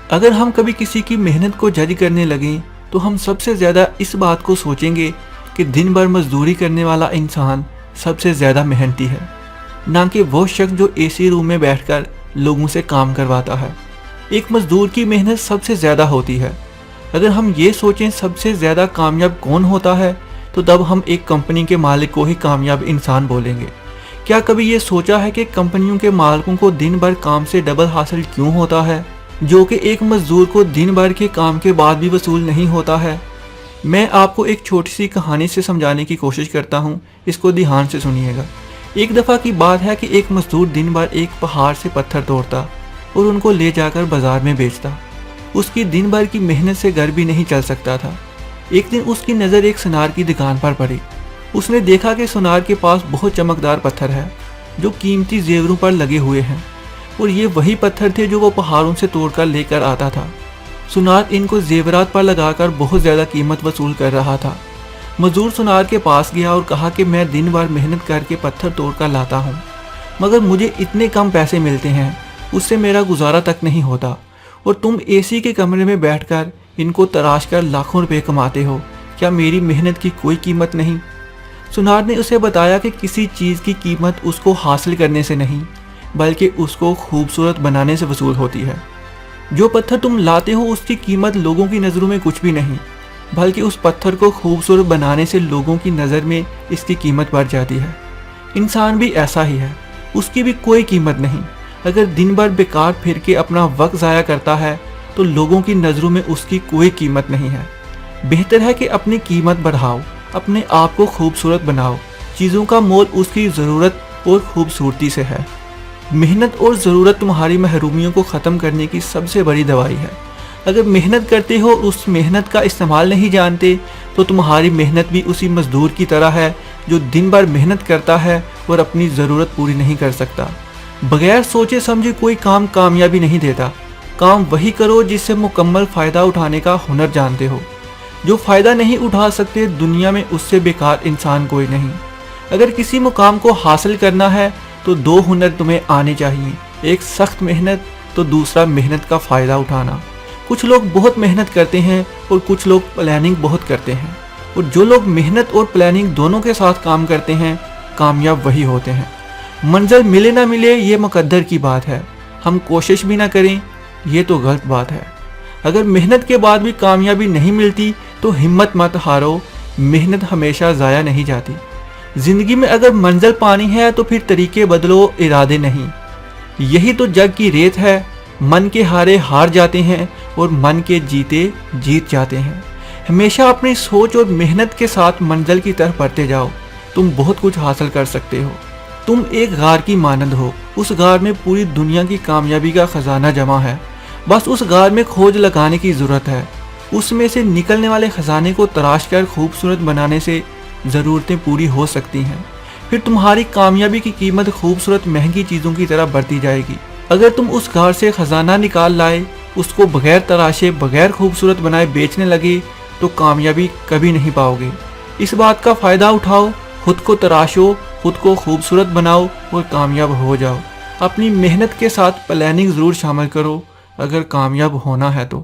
اگر ہم کبھی کسی کی محنت کو جج کرنے لگیں تو ہم سب سے زیادہ اس بات کو سوچیں گے کہ دن بھر مزدوری کرنے والا انسان سب سے زیادہ محنتی ہے، نہ کہ وہ شخص جو اے سی روم میں بیٹھ کر لوگوں سے کام کرواتا ہے۔ ایک مزدور کی محنت سب سے زیادہ ہوتی ہے۔ اگر ہم یہ سوچیں سب سے زیادہ کامیاب کون ہوتا ہے تو تب ہم ایک کمپنی کے مالک کو ہی کامیاب انسان بولیں گے۔ کیا کبھی یہ سوچا ہے کہ کمپنیوں کے مالکوں کو دن بھر کام سے ڈبل حاصل کیوں ہوتا ہے، جو کہ ایک مزدور کو دن بھر کے کام کے بعد بھی وصول نہیں ہوتا ہے؟ میں آپ کو ایک چھوٹی سی کہانی سے سمجھانے کی کوشش کرتا ہوں، اس کو دھیان سے سنیے گا۔ ایک دفعہ کی بات ہے کہ ایک مزدور دن بھر ایک پہاڑ سے پتھر توڑتا اور ان کو لے جا کر بازار میں بیچتا۔ اس کی دن بھر کی محنت سے گھر بھی نہیں چل سکتا تھا۔ ایک دن اس کی نظر ایک سونار کی دکان پر پڑی۔ اس نے دیکھا کہ سونار کے پاس بہت چمکدار پتھر ہے جو قیمتی زیوروں پر لگے ہوئے ہیں، اور یہ وہی پتھر تھے جو وہ پہاڑوں سے توڑ کر لے کر آتا تھا۔ سونار ان کو زیورات پر لگا کر بہت زیادہ قیمت وصول کر رہا تھا۔ مزدور سونار کے پاس گیا اور کہا کہ میں دن بھر محنت کر کے پتھر توڑ کر لاتا ہوں، مگر مجھے اتنے کم پیسے ملتے ہیں، اس سے میرا گزارا تک نہیں ہوتا، اور تم اے سی کے کمرے میں بیٹھ کر ان کو تراش کر لاکھوں روپے کماتے ہو، کیا میری محنت کی کوئی قیمت نہیں؟ سونار نے اسے بتایا کہ کسی چیز کی قیمت اس کو حاصل کرنے سے نہیں بلکہ اس کو خوبصورت بنانے سے وصول ہوتی ہے۔ جو پتھر تم لاتے ہو اس کی قیمت لوگوں کی نظروں میں کچھ بھی نہیں، بلکہ اس پتھر کو خوبصورت بنانے سے لوگوں کی نظر میں اس کی قیمت بڑھ جاتی ہے۔ انسان بھی ایسا ہی ہے، اس کی بھی کوئی قیمت نہیں۔ اگر دن بھر بیکار پھر کے اپنا وقت ضائع کرتا ہے تو لوگوں کی نظروں میں اس کی کوئی قیمت نہیں ہے۔ بہتر ہے کہ اپنی قیمت بڑھاؤ، اپنے آپ کو خوبصورت بناؤ۔ چیزوں کا مول اس کی ضرورت اور خوبصورتی سے ہے۔ محنت اور ضرورت تمہاری محرومیوں کو ختم کرنے کی سب سے بڑی دوائی ہے۔ اگر محنت کرتے ہو اس محنت کا استعمال نہیں جانتے تو تمہاری محنت بھی اسی مزدور کی طرح ہے جو دن بھر محنت کرتا ہے اور اپنی ضرورت پوری نہیں کر سکتا۔ بغیر سوچے سمجھے کوئی کام کامیابی نہیں دیتا۔ کام وہی کرو جس سے مکمل فائدہ اٹھانے کا ہنر جانتے ہو۔ جو فائدہ نہیں اٹھا سکتے دنیا میں اس سے بیکار انسان کوئی نہیں۔ اگر کسی مقام کو حاصل کرنا ہے تو دو ہنر تمہیں آنے چاہیے، ایک سخت محنت تو دوسرا محنت کا فائدہ اٹھانا۔ کچھ لوگ بہت محنت کرتے ہیں اور کچھ لوگ پلاننگ بہت کرتے ہیں، اور جو لوگ محنت اور پلاننگ دونوں کے ساتھ کام کرتے ہیں کامیاب وہی ہوتے ہیں۔ منزل ملے نہ ملے یہ مقدر کی بات ہے، ہم کوشش بھی نہ کریں یہ تو غلط بات ہے۔ اگر محنت کے بعد بھی کامیابی نہیں ملتی تو ہمت مت ہارو، محنت ہمیشہ ضائع نہیں جاتی۔ زندگی میں اگر منزل پانی ہے تو پھر طریقے بدلو، ارادے نہیں۔ یہی تو جگ کی ریت ہے، من کے ہارے ہار جاتے ہیں اور من کے جیتے جیت جاتے ہیں۔ ہمیشہ اپنی سوچ اور محنت کے ساتھ منزل کی طرف بڑھتے جاؤ، تم بہت کچھ حاصل کر سکتے ہو۔ تم ایک غار کی مانند ہو، اس غار میں پوری دنیا کی کامیابی کا خزانہ جمع ہے، بس اس غار میں کھوج لگانے کی ضرورت ہے۔ اس میں سے نکلنے والے خزانے کو تراش کر خوبصورت بنانے سے ضرورتیں پوری ہو سکتی ہیں۔ پھر تمہاری کامیابی کی قیمت خوبصورت مہنگی چیزوں کی طرح بڑھتی جائے گی۔ اگر تم اس غار سے خزانہ نکال لائے، اس کو بغیر تراشے بغیر خوبصورت بنائے بیچنے لگے تو کامیابی کبھی نہیں پاؤ گے۔ اس بات کا فائدہ اٹھاؤ، خود کو تراشو، خود کو خوبصورت بناؤ اور کامیاب ہو جاؤ۔ اپنی محنت کے ساتھ پلاننگ ضرور شامل کرو اگر کامیاب ہونا ہے تو۔